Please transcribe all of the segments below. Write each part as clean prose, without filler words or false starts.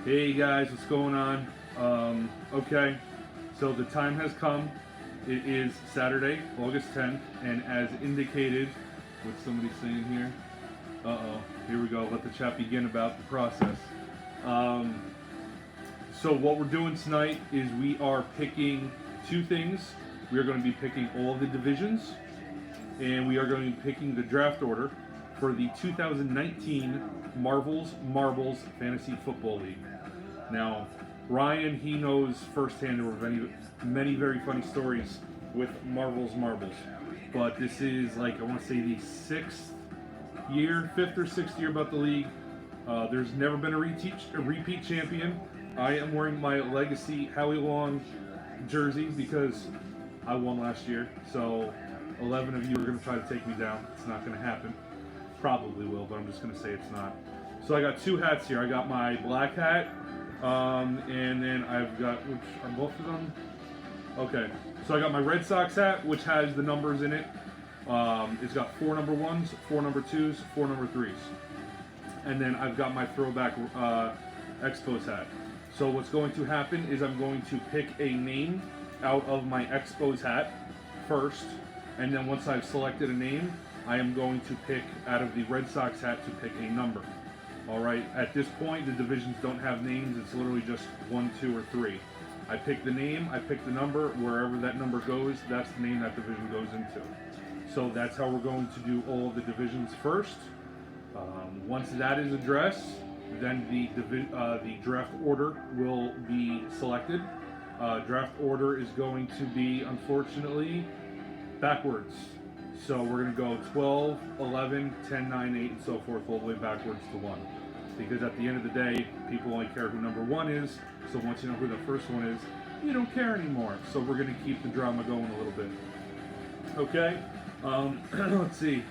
Hey guys, what's going on? Okay, so the time has come. It is Saturday, August 10th, and as indicated, what's somebody saying here? Here we go. Let the chat begin about the process. So what we're doing tonight is we are picking two things. We are going to be picking all the divisions, and we are going to be picking the draft order for the 2019 Marvel's Marbles Fantasy Football League. Now, Ryan, he knows firsthand there were many very funny stories with Marvel's Marbles. But this is like, I want to say the fifth or sixth year about the league. There's never been a repeat champion. I am wearing my Legacy Howie Long jersey because I won last year. So 11 of you are going to try to take me down. It's not going to happen. Probably will, but I'm just going to say it's not. So I got two hats here. I got my black hat. And then I've got, which are both of them? Okay, so I got my Red Sox hat, which has the numbers in it. It's got 4 number 1s, 4 number 2s, 4 number 3s. And then I've got my throwback Expos hat. So what's going to happen is I'm going to pick a name out of my Expos hat first. And then once I've selected a name, I am going to pick out of the Red Sox hat to pick a number. All right, at this point, the divisions don't have names. It's literally just 1, 2, or 3. I pick the name, I pick the number. Wherever that number goes, that's the name that division goes into. So that's how we're going to do all of the divisions first. Once that is addressed, then the draft order will be selected. Draft order is going to be, unfortunately, backwards. So we're going to go 12, 11, 10, 9, 8, and so forth, all the way backwards to 1. Because at the end of the day, people only care who number 1 is. So once you know who the first one is, you don't care anymore. So we're going to keep the drama going a little bit. Okay, let's see.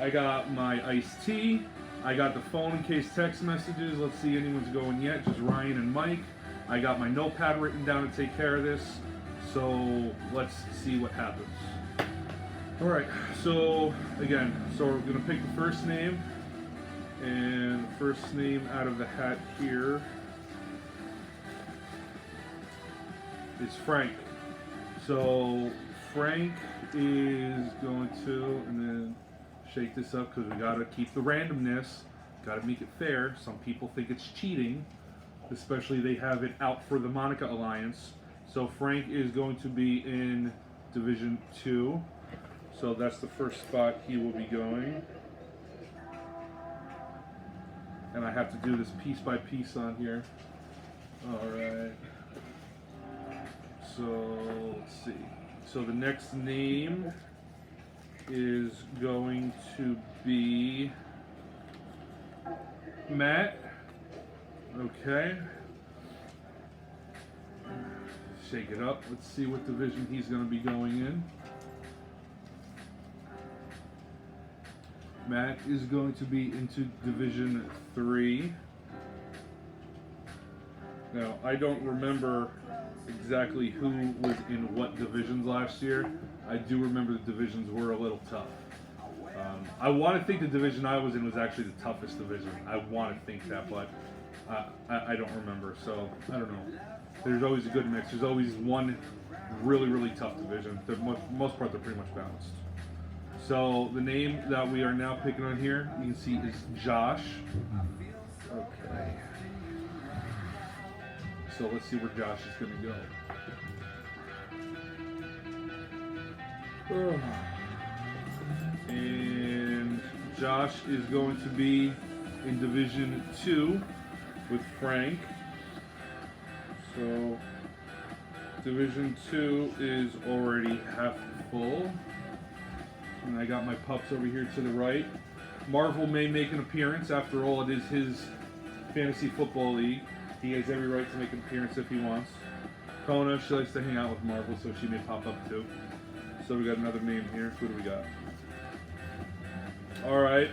I got my iced tea. I got the phone in case text messages. Let's see anyone's going yet. Just Ryan and Mike. I got my notepad written down to take care of this. So let's see what happens. Alright, so again, we're going to pick the first name, and the first name out of the hat here is Frank. So Frank is going to, and then shake this up because we got to keep the randomness, got to make it fair. Some people think it's cheating, especially they have it out for the Monica Alliance. So Frank is going to be in Division 2. So that's the first spot he will be going. And I have to do this piece by piece on here. Alright. So, let's see. So the next name is going to be Matt. Okay. Shake it up. Let's see what division he's going to be going in. Matt is going to be into Division 3. Now, I don't remember exactly who was in what divisions last year. I do remember the divisions were a little tough. I want to think the division I was in was actually the toughest division. I want to think that, but I don't remember, so I don't know. There's always a good mix. There's always one really, really tough division. For the most part, they're pretty much balanced. So the name that we are now picking on here, you can see, is Josh. Okay. So let's see where Josh is going to go. And Josh is going to be in Division 2 with Frank. So Division 2 is already half full. And I got my pups over here to the right. Marvel may make an appearance. After all, it is his fantasy football league. He has every right to make an appearance if he wants. Kona, she likes to hang out with Marvel, so she may pop up too. So we got another name here. Who do we got? Alright.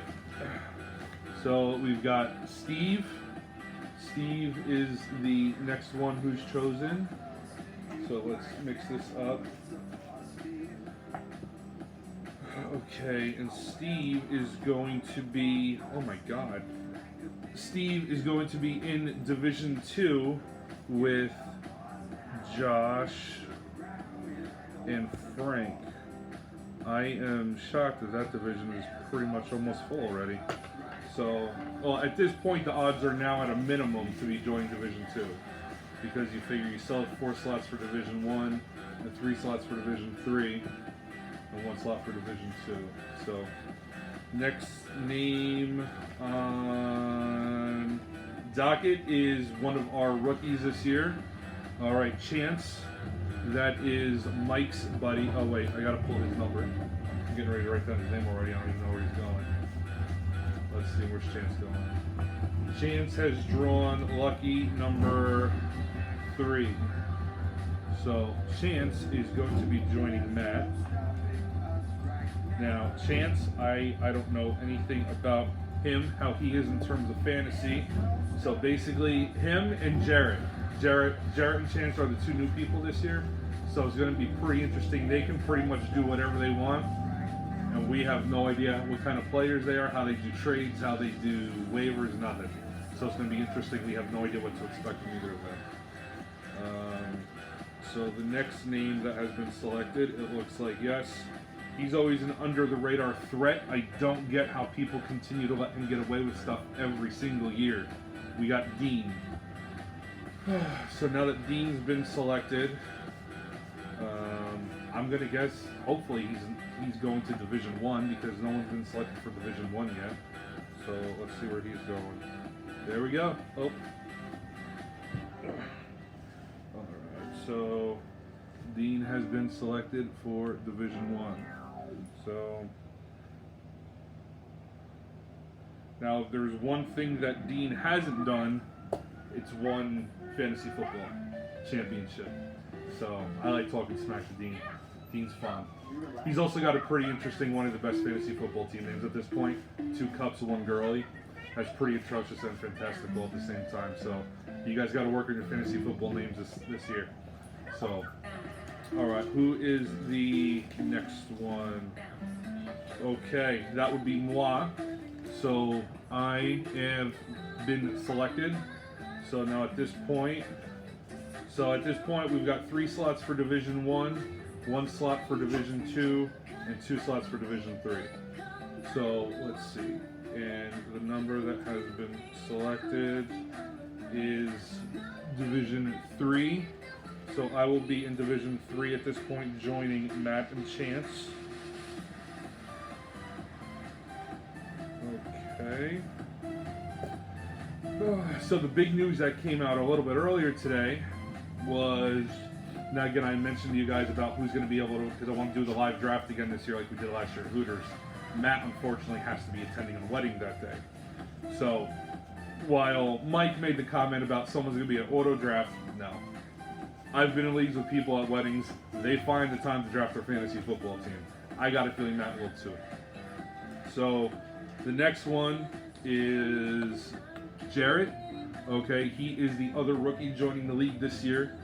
So we've got Steve. Steve is the next one who's chosen. So let's mix this up. Okay, and Steve is going to be, oh my god, Steve is going to be in Division 2 with Josh and Frank. I am shocked that division is pretty much almost full already. So, well, at this point, the odds are now at a minimum to be joining Division 2. Because you figure you still have 4 slots for Division 1, and 3 slots for Division 3, and 1 slot for Division 2. So, next name on docket is one of our rookies this year. All right, Chance. That is Mike's buddy. Oh, wait, I got to pull his number. I'm getting ready to write down his name already. I don't even know where he's going. Let's see, where's Chance going? Chance has drawn lucky number 3. So Chance is going to be joining Matt. Now, Chance, I don't know anything about him, how he is in terms of fantasy. So basically, him and Jarrett and Chance are the 2 new people this year. So it's going to be pretty interesting. They can pretty much do whatever they want. And we have no idea what kind of players they are, how they do trades, how they do waivers, nothing. So it's going to be interesting. We have no idea what to expect from either of them. So the next name that has been selected, it looks like, yes, he's always an under-the-radar threat. I don't get how people continue to let him get away with stuff every single year. We got Dean. So now that Dean's been selected, I'm going to guess, hopefully, he's going to Division 1 because no one's been selected for Division 1 yet. So let's see where he's going. There we go. Oh. Alright, so Dean has been selected for Division 1. So now if there's one thing that Dean hasn't done, it's won fantasy football championship. So I like talking smack to Dean. Dean's fun. He's also got a pretty interesting, one of the best fantasy football team names at this point. 2 Cups, 1 Girly. That's pretty atrocious and fantastical at the same time. So you guys got to work on your fantasy football names this year. So, all right, who is the next one? Okay, that would be moi. So I have been selected. So now at this point, we've got 3 slots for Division 1, 1 slot for Division 2, and 2 slots for Division 3. So let's see. And the number that has been selected is Division 3. So I will be in Division 3 at this point, joining Matt and Chance. Okay. So the big news that came out a little bit earlier today was, now again, I mentioned to you guys about who's going to be able to, because I want to do the live draft again this year like we did last year at Hooters. Matt, unfortunately, has to be attending a wedding that day. So, while Mike made the comment about someone's going to be an auto draft, no. I've been in leagues with people at weddings. They find the time to draft their fantasy football team. I got a feeling Matt will too. So, the next one is Jarrett. Okay, he is the other rookie joining the league this year.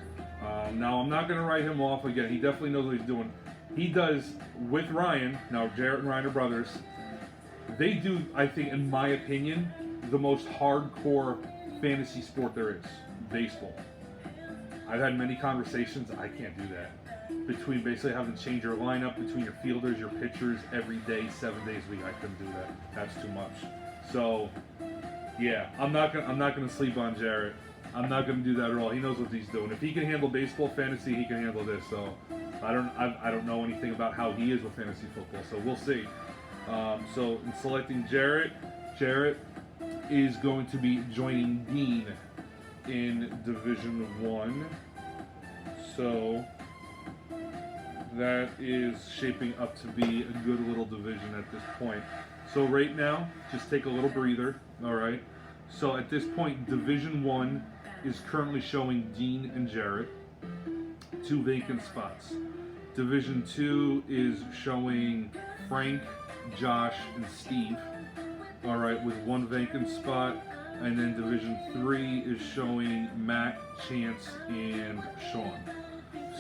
Now, I'm not going to write him off again. He definitely knows what he's doing. He does, with Ryan, now Jarrett and Ryan are brothers, they do, I think, in my opinion, the most hardcore fantasy sport there is, baseball. I've had many conversations, I can't do that. Between basically having to change your lineup, between your fielders, your pitchers, every day, 7 days a week, I couldn't do that. That's too much. So, yeah, I'm not gonna sleep on Jarrett. I'm not gonna do that at all. He knows what he's doing. If he can handle baseball fantasy, he can handle this. So I don't know anything about how he is with fantasy football. So we'll see. So in selecting Jarrett is going to be joining Dean in Division 1. So that is shaping up to be a good little division at this point. So right now, just take a little breather. All right. So at this point, Division 1 is currently showing Dean and Jarrett, 2 vacant spots. Division 2 is showing Frank, Josh, and Steve, all right, with 1 vacant spot. And then Division 3 is showing Matt, Chance, and Sean.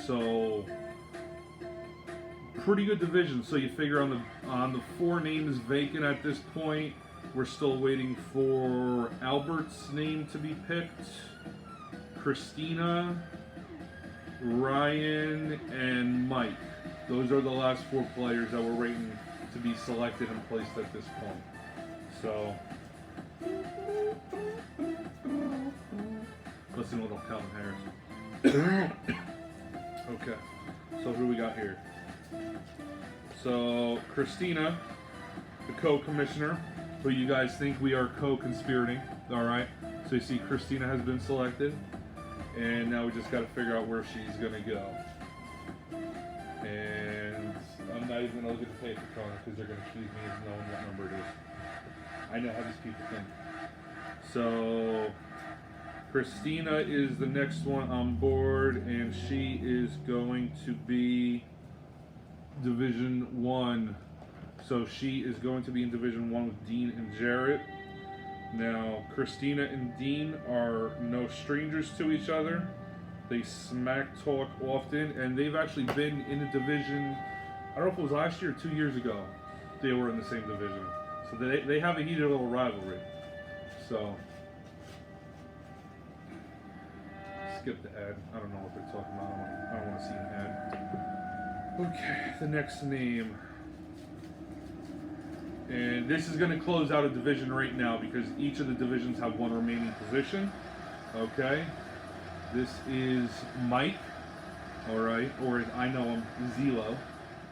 So pretty good division. So you figure on the 4 names vacant at this point, We're still waiting for Albert's name to be picked. Christina, Ryan, and Mike. Those are the last 4 players that we're waiting to be selected and placed at this point. So, listen to little Calvin Harris. Okay, so who do we got here? So, Christina, the co-commissioner, who you guys think we are co-conspirating. Alright, so you see Christina has been selected, and now we just got to figure out where she's going to go. And I'm not even going to look at the paper corner because they're going to accuse me of knowing what number it is. I know how these people think. So, Christina is the next one on board, and she is going to be Division 1. So she is going to be in Division 1 with Dean and Jarrett. Now, Christina and Dean are no strangers to each other. They smack talk often, and they've actually been in a division, I don't know if it was last year or 2 years ago, they were in the same division. So they have a heated little rivalry. So, skip the ad. I don't know what they're talking about. I don't want to see an ad. Okay, the next name. And this is going to close out a division right now because each of the divisions have 1 remaining position. Okay. This is Mike. Alright. Or as I know him, Zelo.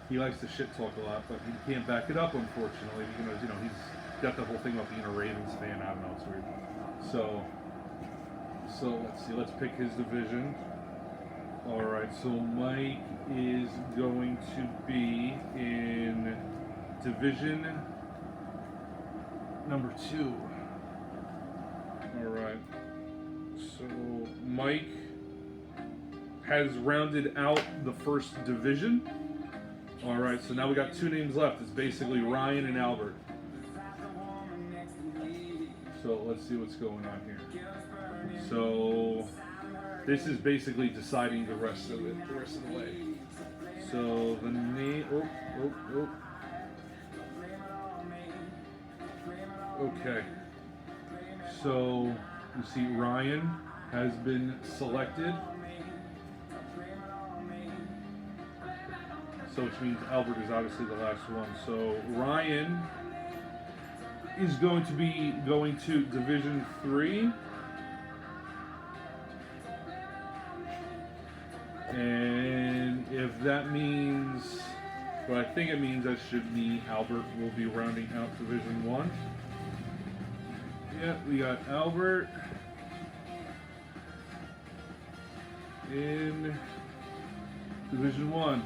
He likes to shit talk a lot, but he can't back it up, unfortunately, because, you know, he's got the whole thing about being a Ravens fan. I don't know, it's weird. So let's see. Let's pick his division. Alright, so Mike is going to be in Division number 2. Alright. So Mike has rounded out the first division. Alright, so now we got 2 names left. It's basically Ryan and Albert. So let's see what's going on here. So this is basically deciding the rest of it, the rest of the way. So the name. Okay. So you see Ryan has been selected. So which means Albert is obviously the last one. So Ryan is going to be going to Division 3. And if that means, what I think it means, that should mean Albert will be rounding out Division 1. Yeah, we got Albert in Division 1.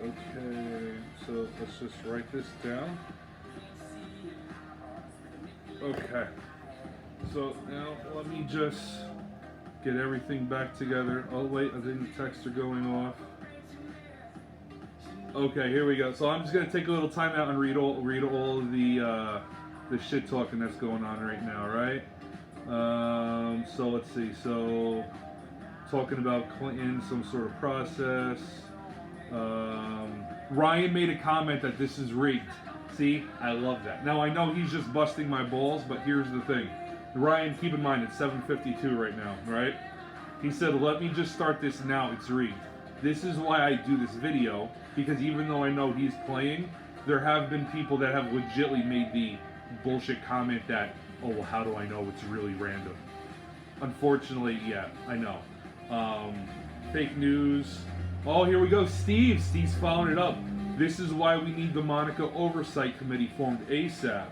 Okay, so let's just write this down. Okay, so now let me just get everything back together. Oh wait, I think the texts are going off. Okay, here we go. So I'm just gonna take a little time out and read all of the shit talking that's going on right now, right? So let's see. So talking about Clinton, some sort of process. Ryan made a comment that this is rigged. See, I love that. Now I know he's just busting my balls, but here's the thing. Ryan, keep in mind it's 7:52 right now, right? He said, let me just start this now, it's rigged. This is why I do this video, because even though I know he's playing, there have been people that have legitimately made the bullshit comment that, oh, well, how do I know it's really random? Unfortunately, yeah, I know. Fake news. Oh, here we go, Steve's following it up. This is why we need the Monica Oversight Committee formed ASAP.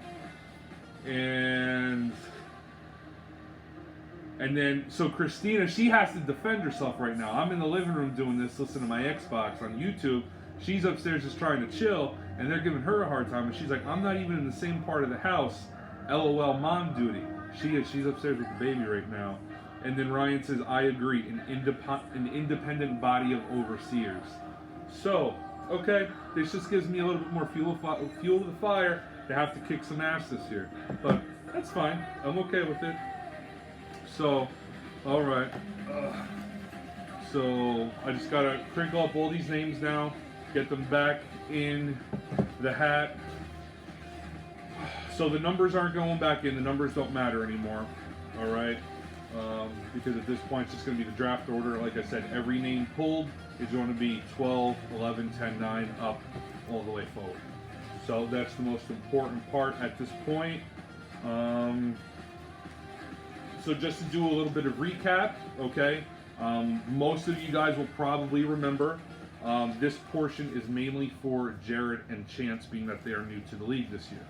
And then, so Christina, she has to defend herself right now. I'm in the living room doing this, listening to my Xbox on YouTube. She's upstairs just trying to chill, and they're giving her a hard time. And she's like, I'm not even in the same part of the house. LOL, mom duty. She's upstairs with the baby right now. And then Ryan says, I agree, an independent body of overseers. So, okay, this just gives me a little bit more fuel to the fire to have to kick some ass this year. But that's fine. I'm okay with it. So, alright. So, I just gotta crinkle up all these names now, get them back in the hat. So the numbers aren't going back in. The numbers don't matter anymore. All right. Because at this point, it's just going to be the draft order. Like I said, every name pulled is going to be 12, 11, 10, 9, up all the way forward. So that's the most important part at this point. So just to do a little bit of recap, okay? Most of you guys will probably remember this portion is mainly for Jared and Chance, being that they are new to the league this year.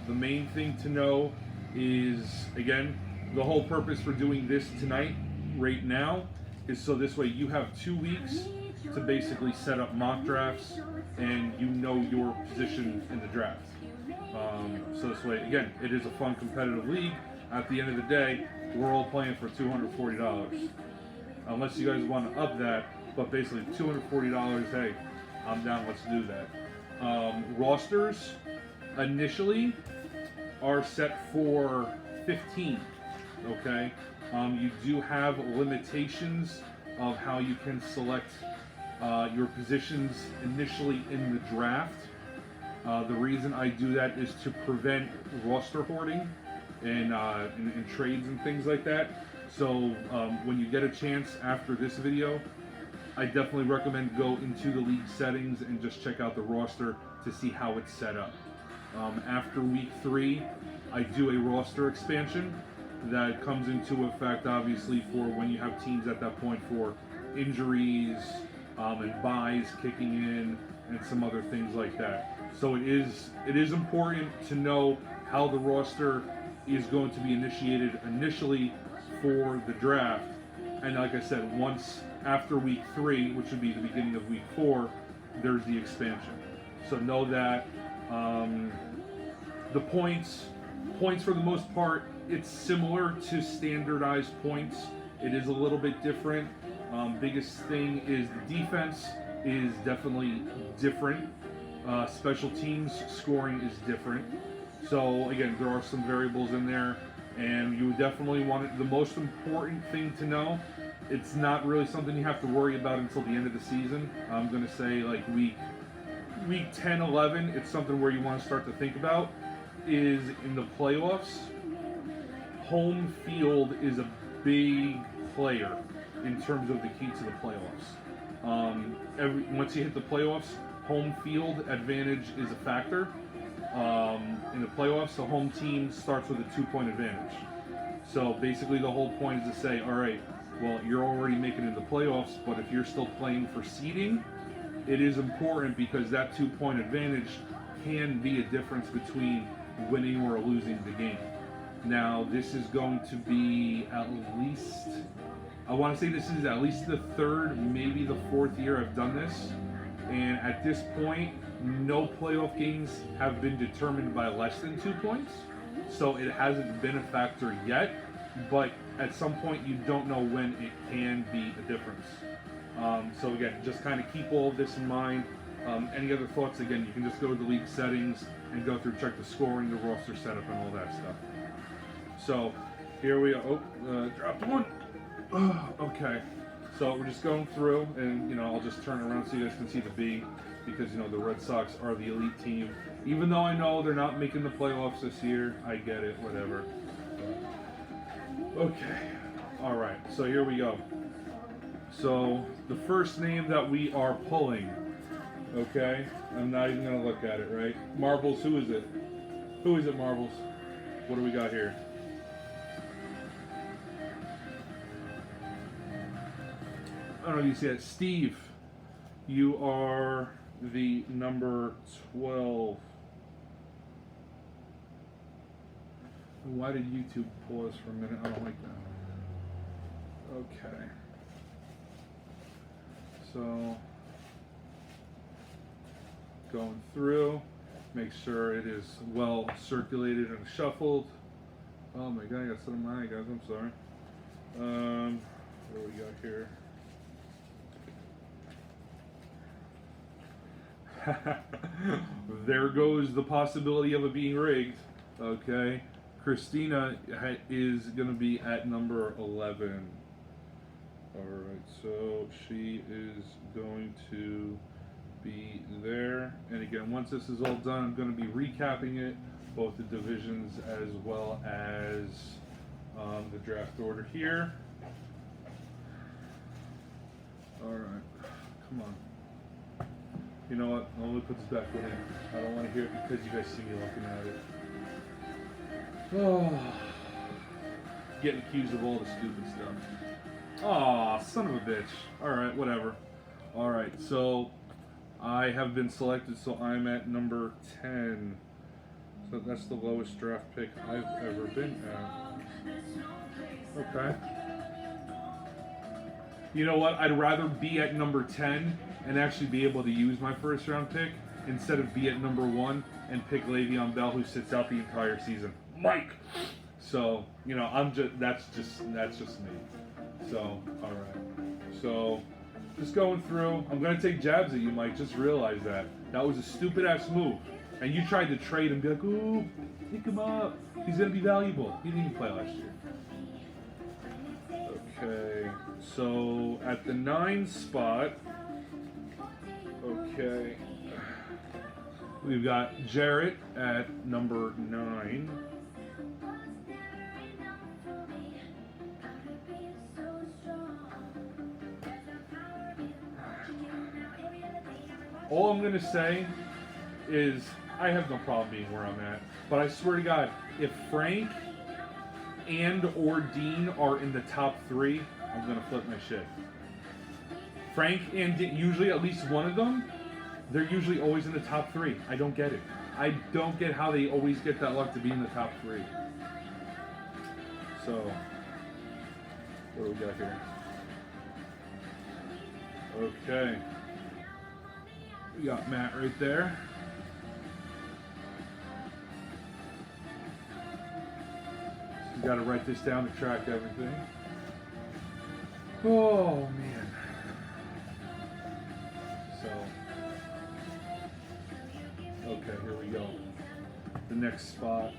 The main thing to know is, again, the whole purpose for doing this tonight, right now, is so this way you have 2 weeks to basically set up mock drafts and you know your position in the draft. So this way, again, it is a fun competitive league. At the end of the day, we're all playing for $240. Unless you guys want to up that, but basically $240, hey, I'm down, let's do that. Rosters initially are set for 15, okay? You do have limitations of how you can select your positions initially in the draft. The reason I do that is to prevent roster hoarding and in trades and things like that. So when you get a chance after this video, I definitely recommend go into the league settings and just check out the roster to see how it's set up. After week 3, I do a roster expansion that comes into effect obviously for when you have teams at that point for injuries and buys kicking in and some other things like that. So it is important to know how the roster is going to be initiated initially for the draft. And like I said, once after week 3, which would be the beginning of week 4, there's the expansion. So know that the points for the most part, it's similar to standardized points. It is a little bit different. Biggest thing is the defense is definitely different. Special teams scoring is different. So again, there are some variables in there, and you definitely want it. The most important thing to know, it's not really something you have to worry about until the end of the season. I'm going to say like week 10, 11, it's something where you want to start to think about, is in the playoffs. Home field is a big player in terms of the key to the playoffs. Once you hit the playoffs, home field advantage is a factor. In the playoffs, the home team starts with a 2-point advantage. So basically the whole point is to say, all right, well, you're already making it in the playoffs, but if you're still playing for seeding, it is important because that 2-point advantage can be a difference between winning or losing the game. Now, this is going to be at least, I want to say this is at least the 3rd, maybe the 4th year I've done this. And at this point, no playoff games have been determined by less than 2 points. So it hasn't been a factor yet, but at some point you don't know when it can be a difference. So again, just kind of keep all of this in mind. Any other thoughts, again, you can just go to the league settings and go through, check the scoring, the roster setup, and all that stuff. So here we are. Oh, dropped one. Okay. So we're just going through, and I'll just turn around so you guys can see the B, because the Red Sox are the elite team. Even though I know they're not making the playoffs this year, I get it. Whatever. Okay. All right. So here we go. So the first name that we are pulling. Okay. I'm not even gonna look at it. Right. Marbles. Who is it? Who is it? Marbles. What do we got here? I don't know if you see that. Steve, you are the number 12. Why did YouTube pause for a minute? I don't like that. Okay. So, going through, make sure it is well circulated and shuffled. Oh my god, I got some of mine, guys. I'm sorry. What do we got here? There goes the possibility of it being rigged. Okay, Christina is going to be at number 11. Alright, so she is going to be there. And again, once this is all done, I'm going to be recapping it. both the divisions as well as the draft order here. All right, come on. You know what? Let me put this back in. I don't want to hear it because you guys see me looking at it. Oh, getting accused of all the stupid stuff. Aw, son of a bitch. Alright, whatever. Alright, so I have been selected, so I'm at number 10. So that's the lowest draft pick I've ever been at. Okay. You know what? I'd rather be at number 10 and actually be able to use my first round pick instead of be at number 1 and pick Le'Veon Bell, who sits out the entire season. Mike. So, you know, that's just me. So, all right. So, just going through. I'm gonna take jabs at you, Mike. Just realize that was a stupid ass move, and you tried to trade and be like, "Ooh, pick him up. He's gonna be valuable." He didn't even play last year. Okay. So at the 9 spot, okay, we've got Jarrett at number 9. All I'm going to say is I have no problem being where I'm at. But I swear to God, if Frank and or Dean are in the top 3, I'm going to flip my shit. Frank and Dean, usually at least one of them, they're usually always in the top 3. I don't get it. I don't get how they always get that luck to be in the top 3. So, what do we got here? Okay. We got Matt right there. So you got to write this down to track everything. Oh man. So, okay, here we go. The next spot.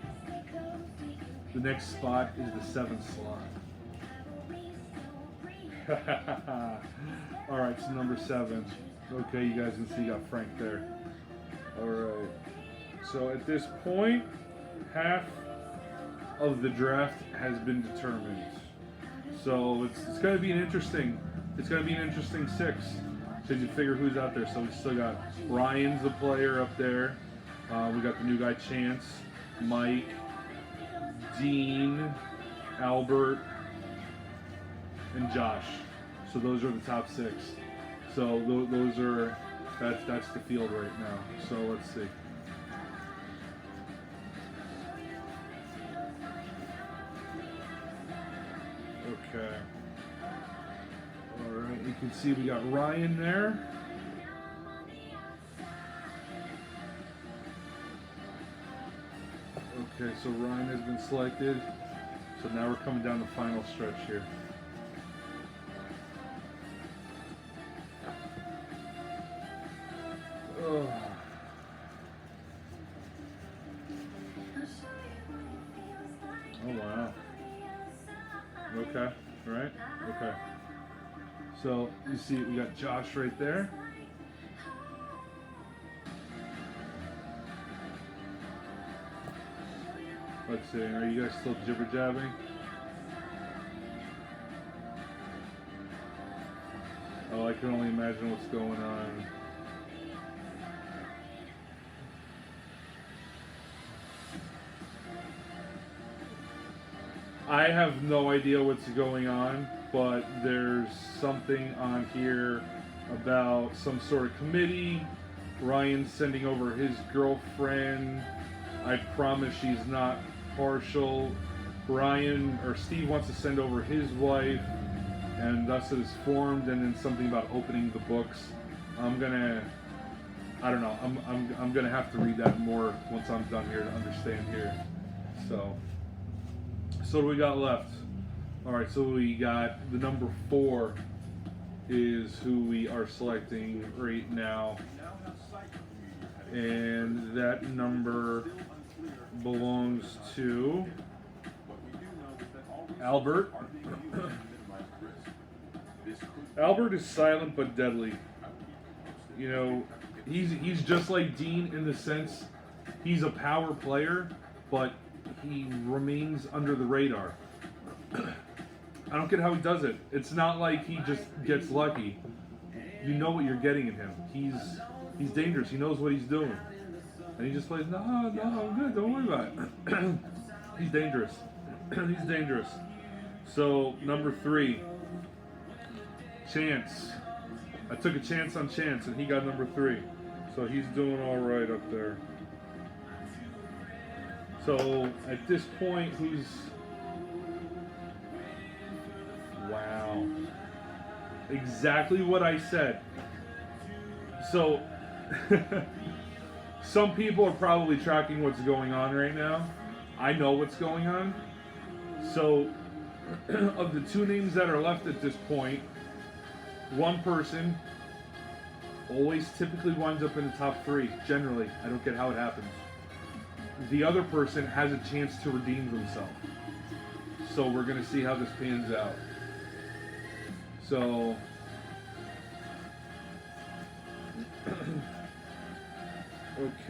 The next spot is the 7th slot. All right, so number 7. Okay, you guys can see you got Frank there. All right. So at this point, half of the draft has been determined. So it's going to be an interesting 6 because you figure who's out there. So we still got Ryan's the player up there. We got the new guy Chance, Mike, Dean, Albert, and Josh. So those are the top 6. So those are that's the field right now. So let's see. Okay. All right. You can see we got Ryan there. Okay. So Ryan has been selected. So now we're coming down the final stretch here. Oh wow. Okay, right? Okay. So you see we got Josh right there. Let's see, are you guys still jibber jabbing? Oh, I can only imagine what's going on. I have no idea what's going on, but there's something on here about some sort of committee. Ryan's sending over his girlfriend. I promise she's not partial. Steve wants to send over his wife, and thus it is formed. And then something about opening the books. I don't know. I'm gonna have to read that more once I'm done here to understand here. So what do we got left? All right, so we got the number 4 is who we are selecting right now, and that number belongs to Albert. Albert is silent but deadly. You know, he's just like Dean in the sense he's a power player, but he remains under the radar. I don't get how he does it. It's not like he just gets lucky. You know what you're getting in him. He's dangerous. He knows what he's doing. And he just plays, no, I'm good. Don't worry about it. He's dangerous. He's dangerous. So, number 3, Chance. I took a chance on Chance, and he got number 3. So he's doing all right up there. So, at this point, who's... Wow. Exactly what I said. So, some people are probably tracking what's going on right now. I know what's going on. So, of the 2 names that are left at this point, one person always typically winds up in the top 3, generally. I don't get how it happens. The other person has a chance to redeem themselves. So we're going to see how this pans out. So...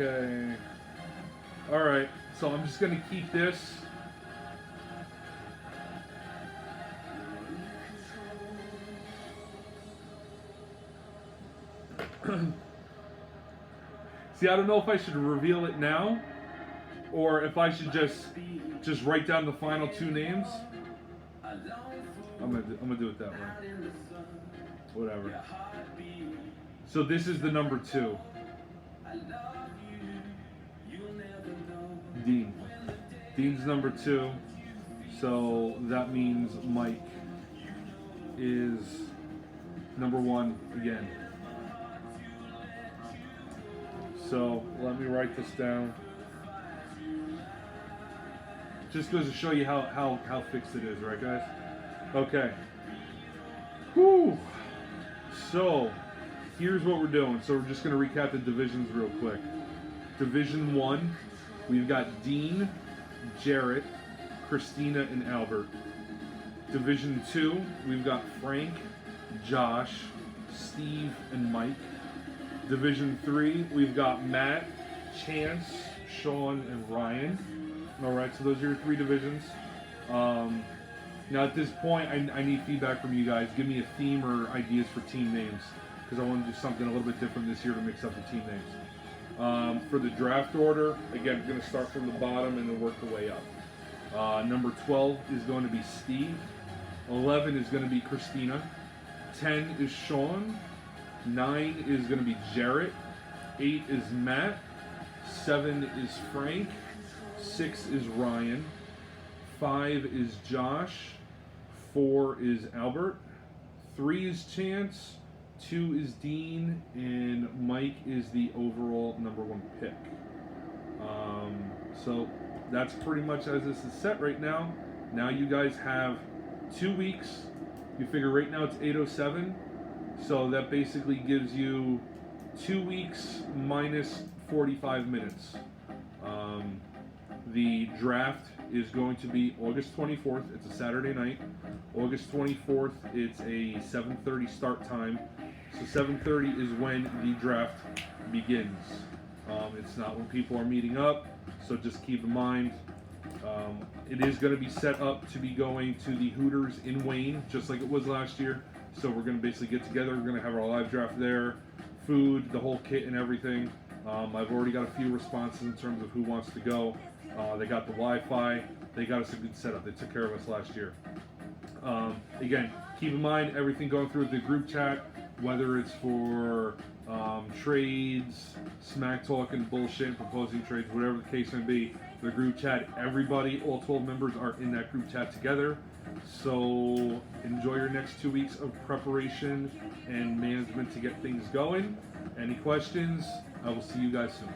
okay. Alright, so I'm just going to keep this. See, I don't know if I should reveal it now, or if I should just write down the final 2 names. I'm gonna do it that way. Whatever. So this is the number 2. Dean. Dean's number 2. So that means Mike is number 1 again. So let me write this down. Just goes to show you how fixed it is, right, guys? Okay. Whew. So here's what we're doing. So we're just going to recap the divisions real quick. Division 1, we've got Dean, Jarrett, Christina, and Albert. Division 2, we've got Frank, Josh, Steve, and Mike. Division 3, we've got Matt, Chance, Sean, and Ryan. Alright, so those are your 3 divisions. Now at this point, I need feedback from you guys. Give me a theme or ideas for team names, because I want to do something a little bit different this year to mix up the team names. For the draft order, again, we're going to start from the bottom and then work the way up. Number 12 is going to be Steve. 11 is going to be Christina. 10 is Sean. 9 is going to be Jarrett. 8 is Matt. 7 is Frank. 6 is Ryan. 5 is Josh. 4 is Albert. 3 is Chance. 2 is Dean. And Mike is the overall number 1 pick. So that's pretty much as this is set right now. Now you guys have 2 weeks. You figure right now it's 8:07. So that basically gives you 2 weeks minus 45 minutes. The draft is going to be August 24th. It's a Saturday night. August 24th, it's a 7:30 start time. So 7:30 is when the draft begins. It's not when people are meeting up, so just keep in mind. It is going to be set up to be going to the Hooters in Wayne, just like it was last year. So we're going to basically get together. We're going to have our live draft there, food, the whole kit and everything. I've already got a few responses in terms of who wants to go. They got the Wi-Fi. They got us a good setup. They took care of us last year. Again, keep in mind everything going through the group chat, whether it's for trades, smack talking, bullshit, proposing trades, whatever the case may be. The group chat, everybody, all 12 members are in that group chat together. So enjoy your next 2 weeks of preparation and management to get things going. Any questions? I will see you guys soon.